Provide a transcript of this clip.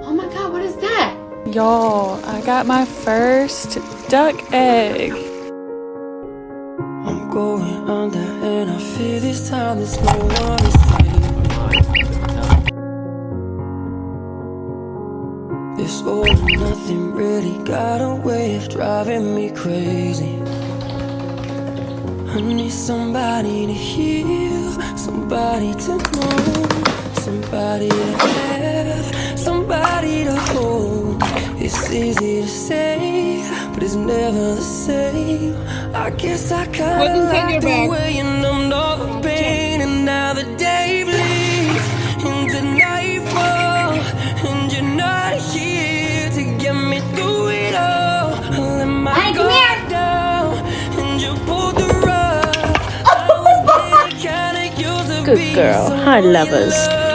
Oh my God, what is that? Y'all, I got my first duck egg. I'm going under and I feel this time there's no one to save me. This all or nothing really got a way of driving me crazy. I need somebody to heal, somebody to know, somebody to have, somebody to hold. It's easy to say, but it's never the same. I guess I kinda like the way you numbed all the pain, and now the day bleeds into nightfall, and you're not here to get me through it all. I let my guard down, and you pulled the rug. I was getting kinda used to Good girl. Hi, lovers.